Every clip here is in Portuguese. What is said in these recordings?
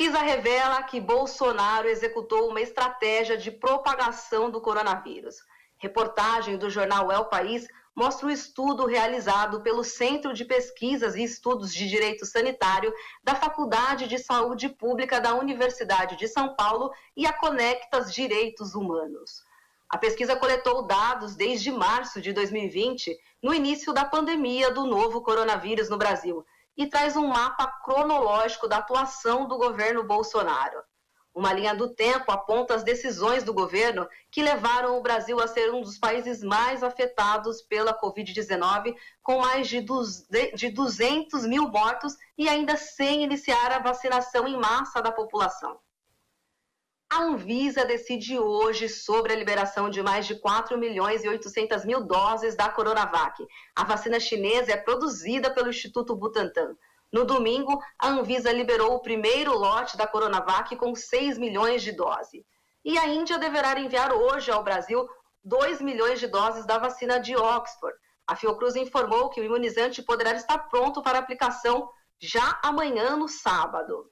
Pesquisa revela que Bolsonaro executou uma estratégia de propagação do coronavírus. Reportagem do jornal El País mostra um estudo realizado pelo Centro de Pesquisas e Estudos de Direito Sanitário da Faculdade de Saúde Pública da Universidade de São Paulo e a Conectas Direitos Humanos. A pesquisa coletou dados desde março de 2020, no início da pandemia do novo coronavírus no Brasil, e traz um mapa cronológico da atuação do governo Bolsonaro. Uma linha do tempo aponta as decisões do governo que levaram o Brasil a ser um dos países mais afetados pela Covid-19, com mais de 200 mil mortos e ainda sem iniciar a vacinação em massa da população. A Anvisa decide hoje sobre a liberação de mais de 4 milhões e 800 mil doses da Coronavac. A vacina chinesa é produzida pelo Instituto Butantan. No domingo, a Anvisa liberou o primeiro lote da Coronavac com 6 milhões de doses. E a Índia deverá enviar hoje ao Brasil 2 milhões de doses da vacina de Oxford. A Fiocruz informou que o imunizante poderá estar pronto para aplicação já amanhã, no sábado.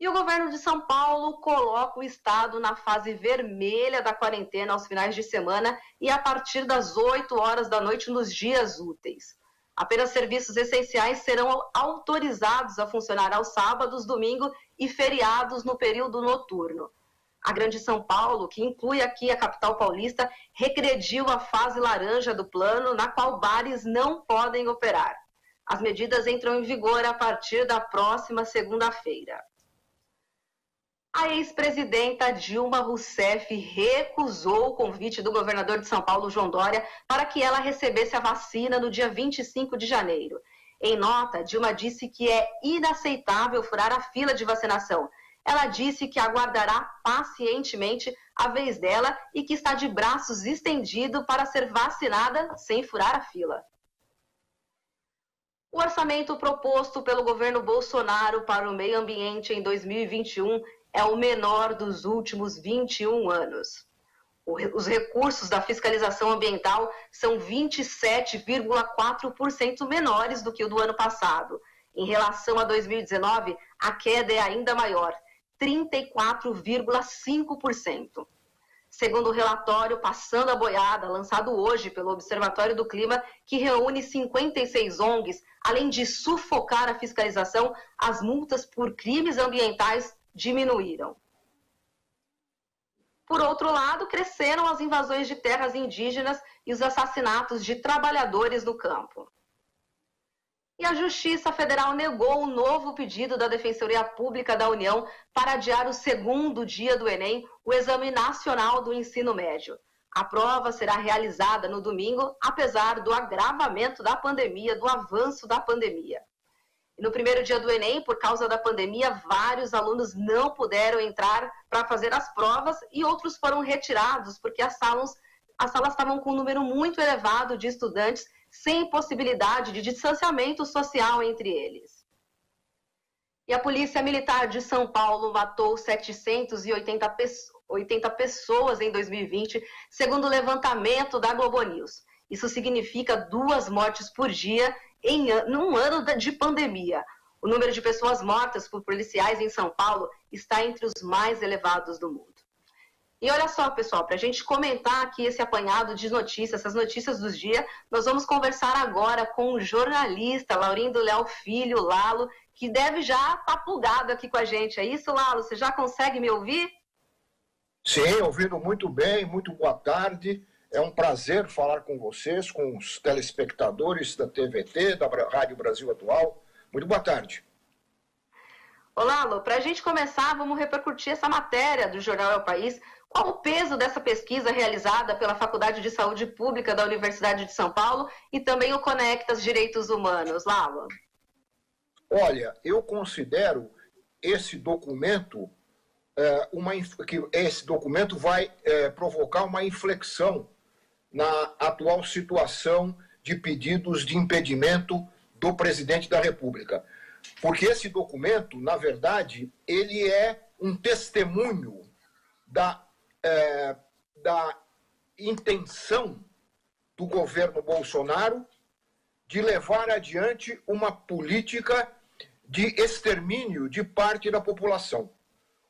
E o governo de São Paulo coloca o estado na fase vermelha da quarentena aos finais de semana e a partir das 8 horas da noite nos dias úteis. Apenas serviços essenciais serão autorizados a funcionar aos sábados, domingos e feriados no período noturno. A Grande São Paulo, que inclui aqui a capital paulista, regrediu a fase laranja do plano, na qual bares não podem operar. As medidas entram em vigor a partir da próxima segunda-feira. A ex-presidenta Dilma Rousseff recusou o convite do governador de São Paulo, João Dória, para que ela recebesse a vacina no dia 25 de janeiro. Em nota, Dilma disse que é inaceitável furar a fila de vacinação. Ela disse que aguardará pacientemente a vez dela e que está de braços estendidos para ser vacinada sem furar a fila. O orçamento proposto pelo governo Bolsonaro para o meio ambiente em 2021 é o menor dos últimos 21 anos. Os recursos da fiscalização ambiental são 27,4% menores do que o do ano passado. Em relação a 2019, a queda é ainda maior, 34,5%. Segundo o relatório Passando a Boiada, lançado hoje pelo Observatório do Clima, que reúne 56 ONGs, além de sufocar a fiscalização, as multas por crimes ambientais diminuíram. Por outro lado, cresceram as invasões de terras indígenas e os assassinatos de trabalhadores no campo. E a Justiça Federal negou o novo pedido da Defensoria Pública da União para adiar o segundo dia do Enem, o Exame Nacional do Ensino Médio. A prova será realizada no domingo, apesar do agravamento da pandemia, do avanço da pandemia. E no primeiro dia do Enem, por causa da pandemia, vários alunos não puderam entrar para fazer as provas e outros foram retirados porque as salas estavam com um número muito elevado de estudantes, sem possibilidade de distanciamento social entre eles. E a Polícia Militar de São Paulo matou 780 pessoas em 2020, segundo o levantamento da Globo News. Isso significa 2 mortes por dia num ano de pandemia. O número de pessoas mortas por policiais em São Paulo está entre os mais elevados do mundo. E olha só, pessoal, para a gente comentar aqui esse apanhado de notícias, essas notícias dos dias, nós vamos conversar agora com o jornalista Laurindo Léo Filho, Lalo, que deve já estar plugado aqui com a gente. É isso, Lalo? Você já consegue me ouvir? Sim, ouvindo muito bem, muito boa tarde. É um prazer falar com vocês, com os telespectadores da TVT, da Rádio Brasil Atual. Muito boa tarde. Olá, Lalo, para a gente começar, vamos repercutir essa matéria do jornal El País. Qual o peso dessa pesquisa realizada pela Faculdade de Saúde Pública da Universidade de São Paulo e também o Conectas Direitos Humanos, Lalo? Olha, eu considero esse documento, que esse documento vai provocar uma inflexão na atual situação de pedidos de impedimento do presidente da República. Porque esse documento, na verdade, ele é um testemunho da intenção do governo Bolsonaro de levar adiante uma política de extermínio de parte da população.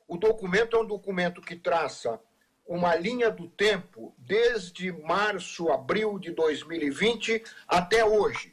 O documento é um documento que traça uma linha do tempo desde março, abril de 2020 até hoje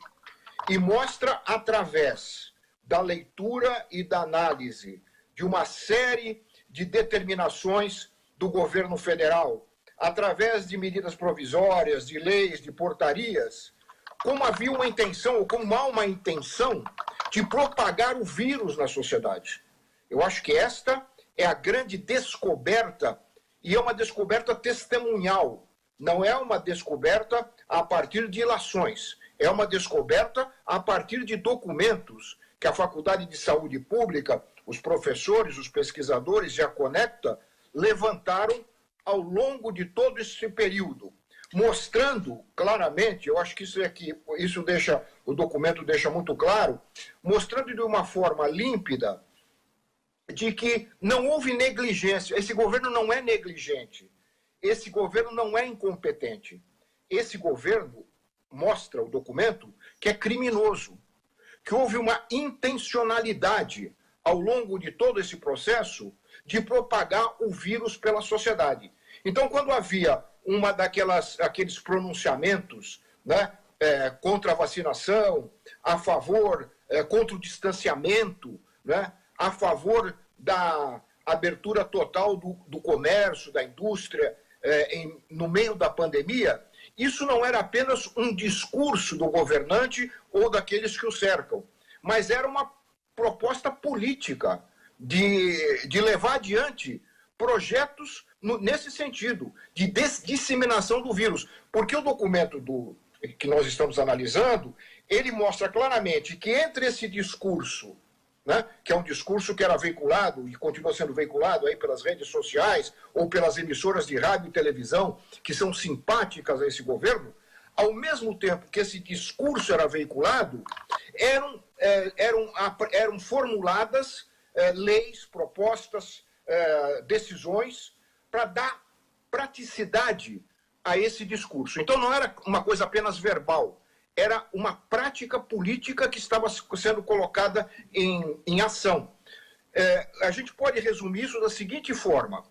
e mostra, através da leitura e da análise de uma série de determinações do governo federal, através de medidas provisórias, de leis, de portarias, como havia uma intenção, ou como há uma intenção de propagar o vírus na sociedade. Eu acho que esta é a grande descoberta, e é uma descoberta testemunhal. Não é uma descoberta a partir de ilações. É uma descoberta a partir de documentos que a Faculdade de Saúde Pública, os professores, os pesquisadores e a Conecta levantaram ao longo de todo esse período, mostrando claramente, eu acho que o documento deixa muito claro, mostrando de uma forma límpida de que não houve negligência. Esse governo não é negligente. Esse governo não é incompetente. Esse governo, mostra o documento, que é criminoso. Que houve uma intencionalidade ao longo de todo esse processo de propagar o vírus pela sociedade. Então, quando havia aqueles pronunciamentos, né, contra a vacinação, a favor, contra o distanciamento, né, a favor da abertura total do comércio, da indústria, no meio da pandemia, isso não era apenas um discurso do governante ou daqueles que o cercam, mas era uma proposta política de levar adiante projetos nesse sentido, de disseminação do vírus. Porque o documento que nós estamos analisando, ele mostra claramente que entre esse discurso, né, que é um discurso que era veiculado e continua sendo veiculado aí pelas redes sociais ou pelas emissoras de rádio e televisão que são simpáticas a esse governo, ao mesmo tempo que esse discurso era veiculado, eram formuladas leis, propostas, decisões para dar praticidade a esse discurso. Então não era uma coisa apenas verbal, era uma prática política que estava sendo colocada em ação. A gente pode resumir isso da seguinte forma.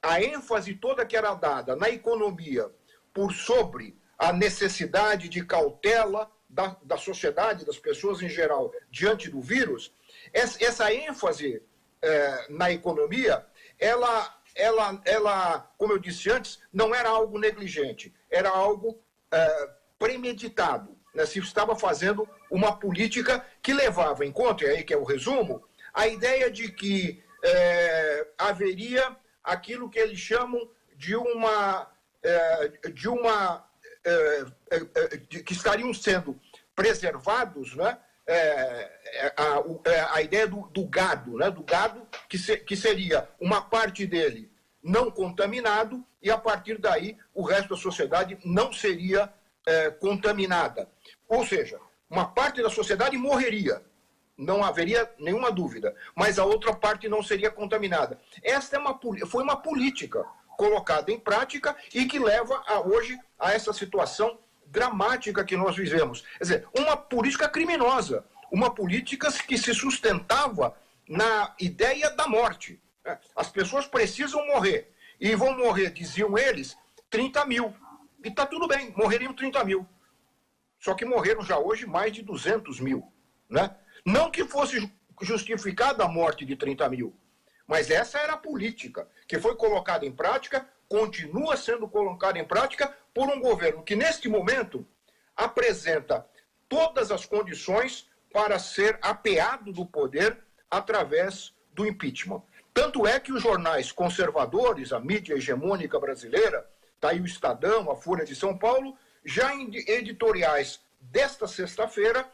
A ênfase toda que era dada na economia por sobre a necessidade de cautela da sociedade, das pessoas em geral, diante do vírus, essa ênfase na economia, ela, como eu disse antes, não era algo negligente, era algo premeditado, né? Se estava fazendo uma política que levava em conta, e aí que é o resumo, a ideia de que haveria aquilo que eles chamam que estariam sendo preservados, né? A ideia do gado, né? Do gado que seria uma parte dele não contaminado e a partir daí o resto da sociedade não seria contaminada. Ou seja, uma parte da sociedade morreria, não haveria nenhuma dúvida, mas a outra parte não seria contaminada. Esta foi uma política colocada em prática e que leva hoje a essa situação dramática que nós vivemos. Quer dizer, uma política criminosa, uma política que se sustentava na ideia da morte. As pessoas precisam morrer. E vão morrer, diziam eles, 30 mil. E está tudo bem, morreriam 30 mil. Só que morreram já hoje mais de 200 mil. Né? Não que fosse justificada a morte de 30 mil, mas essa era a política que foi colocada em prática, continua sendo colocada em prática por um governo que, neste momento, apresenta todas as condições para ser apeado do poder através do impeachment. Tanto é que os jornais conservadores, a mídia hegemônica brasileira, está aí o Estadão, a Folha de São Paulo, já em editoriais desta sexta-feira,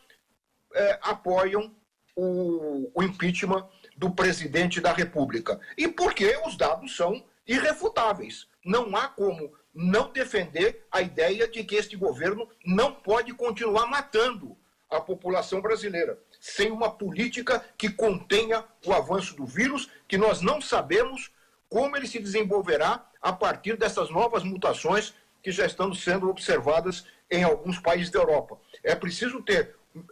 apoiam o impeachment do presidente da República. E porque os dados são irrefutáveis. Não há como não defender a ideia de que este governo não pode continuar matando a população brasileira, sem uma política que contenha o avanço do vírus, que nós não sabemos como ele se desenvolverá a partir dessas novas mutações que já estão sendo observadas em alguns países da Europa. É preciso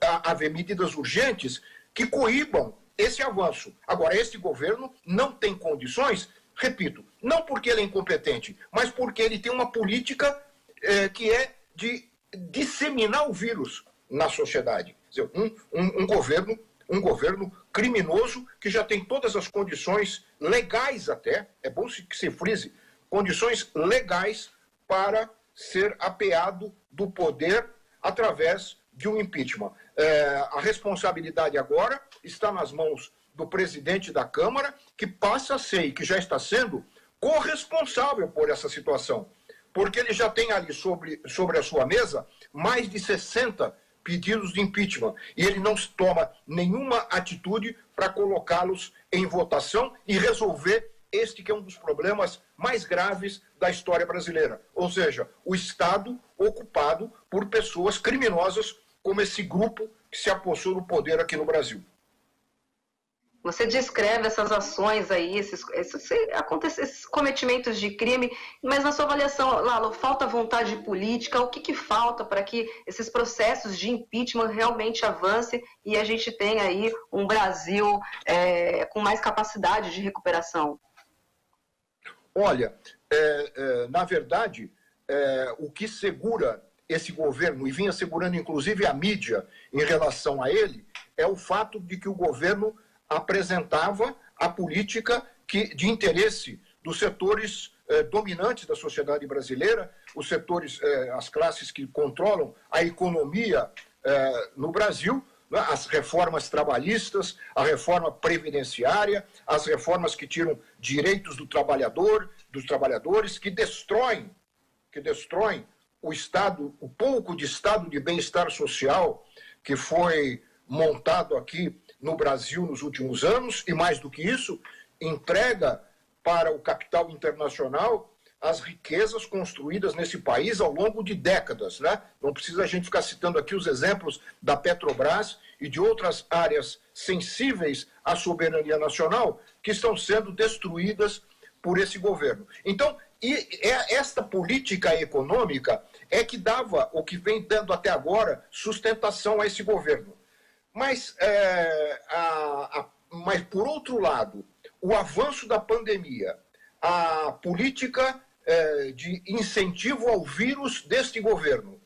haver medidas urgentes que coíbam esse avanço. Agora, esse governo não tem condições, repito, não porque ele é incompetente, mas porque ele tem uma política que é de disseminar o vírus na sociedade. Quer dizer, um governo criminoso que já tem todas as condições legais até, é bom que se frise, condições legais para ser apeado do poder através de um impeachment. A responsabilidade agora está nas mãos do presidente da Câmara, que passa a ser, e que já está sendo, corresponsável por essa situação. Porque ele já tem ali sobre a sua mesa mais de 60 pedidos de impeachment. E ele não toma nenhuma atitude para colocá-los em votação e resolver este que é um dos problemas mais graves da história brasileira. Ou seja, o Estado ocupado por pessoas criminosas como esse grupo que se apossou do poder aqui no Brasil. Você descreve essas ações aí, esses cometimentos de crime, mas na sua avaliação, Lalo, falta vontade política? O que falta para que esses processos de impeachment realmente avancem e a gente tenha aí um Brasil com mais capacidade de recuperação? Olha, na verdade, o que segura esse governo, e vinha segurando inclusive a mídia em relação a ele, é o fato de que o governo apresentava a política de interesse dos setores dominantes da sociedade brasileira, os setores, as classes que controlam a economia no Brasil, né, as reformas trabalhistas, a reforma previdenciária, as reformas que tiram direitos dos trabalhadores, que destroem o Estado, o pouco de Estado de bem-estar social que foi montado aqui no Brasil nos últimos anos, e mais do que isso, entrega para o capital internacional as riquezas construídas nesse país ao longo de décadas, né? Não precisa a gente ficar citando aqui os exemplos da Petrobras e de outras áreas sensíveis à soberania nacional que estão sendo destruídas por esse governo. Então, esta política econômica é que dava, ou que vem dando até agora, sustentação a esse governo. Mas, por outro lado, o avanço da pandemia, a política de incentivo ao vírus deste governo,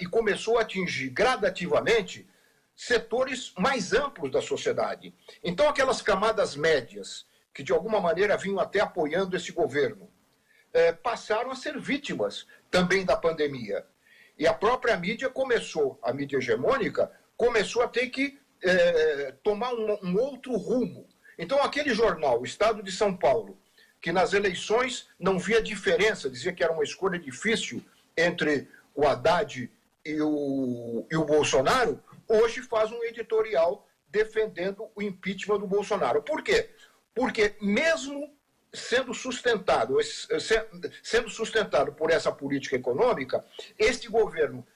começou a atingir gradativamente setores mais amplos da sociedade. Então, aquelas camadas médias, que de alguma maneira vinham até apoiando esse governo, passaram a ser vítimas também da pandemia. E a própria mídia a mídia hegemônica, começou a ter que tomar um outro rumo. Então, aquele jornal, o Estado de São Paulo, que nas eleições não via diferença, dizia que era uma escolha difícil entre o Haddad e o Bolsonaro, hoje faz um editorial defendendo o impeachment do Bolsonaro. Por quê? Porque mesmo sendo sustentado por essa política econômica, este governo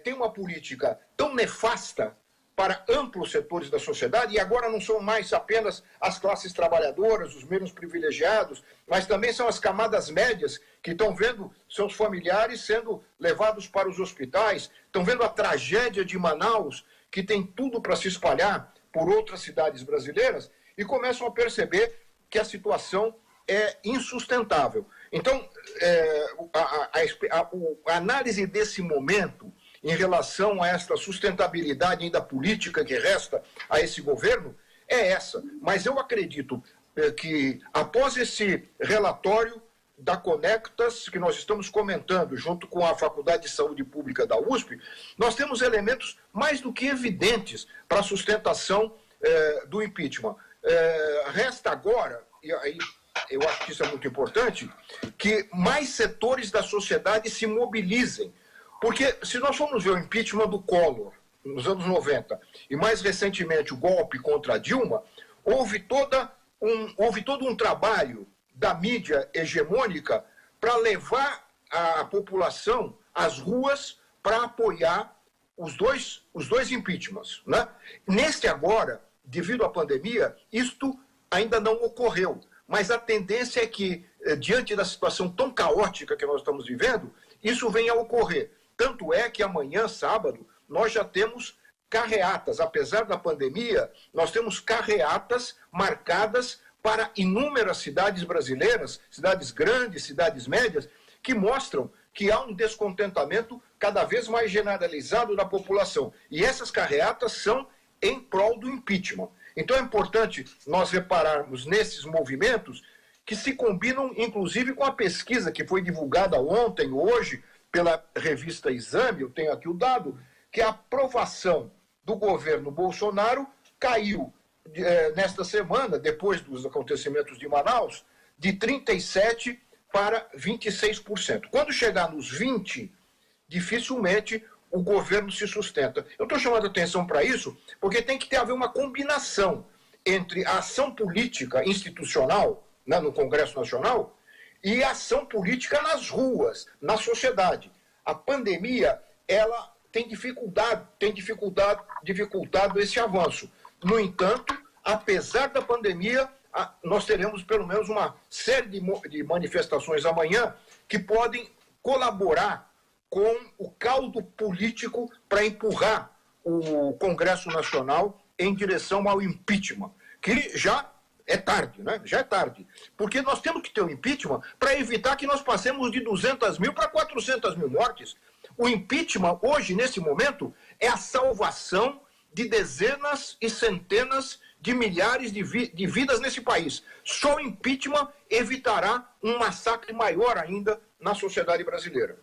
tem uma política tão nefasta para amplos setores da sociedade, e agora não são mais apenas as classes trabalhadoras, os menos privilegiados, mas também são as camadas médias que estão vendo seus familiares sendo levados para os hospitais, estão vendo a tragédia de Manaus, que tem tudo para se espalhar por outras cidades brasileiras, e começam a perceber que a situação é insustentável. Então, a análise desse momento em relação a esta sustentabilidade ainda política que resta a esse governo é essa. Mas eu acredito que, após esse relatório da Conectas, que nós estamos comentando junto com a Faculdade de Saúde Pública da USP, nós temos elementos mais do que evidentes para a sustentação do impeachment. Resta agora, e aí eu acho que isso é muito importante, que mais setores da sociedade se mobilizem. Porque se nós formos ver o impeachment do Collor, nos anos 90, e mais recentemente o golpe contra a Dilma, houve todo um trabalho da mídia hegemônica para levar a população às ruas para apoiar os dois impeachments, né? Neste agora, devido à pandemia, isto ainda não ocorreu. Mas a tendência é que, diante da situação tão caótica que nós estamos vivendo, isso venha a ocorrer. Tanto é que amanhã, sábado, nós já temos carreatas. Apesar da pandemia, nós temos carreatas marcadas para inúmeras cidades brasileiras, cidades grandes, cidades médias, que mostram que há um descontentamento cada vez mais generalizado da população. E essas carreatas são em prol do impeachment. Então é importante nós repararmos nesses movimentos que se combinam, inclusive, com a pesquisa que foi divulgada ontem, hoje, pela revista Exame, eu tenho aqui o dado, que a aprovação do governo Bolsonaro caiu nesta semana, depois dos acontecimentos de Manaus, de 37% para 26%. Quando chegar nos 20%, dificilmente o governo se sustenta. Eu estou chamando a atenção para isso porque tem que haver uma combinação entre a ação política institucional, né, no Congresso Nacional, e a ação política nas ruas, na sociedade. A pandemia, ela tem dificultado esse avanço. No entanto, apesar da pandemia, nós teremos pelo menos uma série de manifestações amanhã que podem colaborar com o caldo político para empurrar o Congresso Nacional em direção ao impeachment, que já é tarde, né? Já é tarde. Porque nós temos que ter o impeachment para evitar que nós passemos de 200 mil para 400 mil mortes. O impeachment, hoje, nesse momento, é a salvação de dezenas e centenas de milhares de vidas nesse país. Só o impeachment evitará um massacre maior ainda na sociedade brasileira.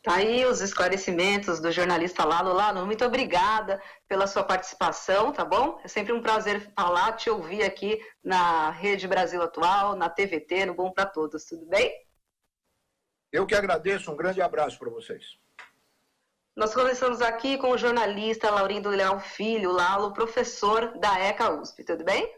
Tá aí os esclarecimentos do jornalista Lalo. Lalo, muito obrigada pela sua participação, tá bom? É sempre um prazer falar, te ouvir aqui na Rede Brasil Atual, na TVT, no Bom para Todos, tudo bem? Eu que agradeço, um grande abraço para vocês. Nós conversamos aqui com o jornalista Laurindo Leal Filho, Lalo, professor da ECA USP, tudo bem?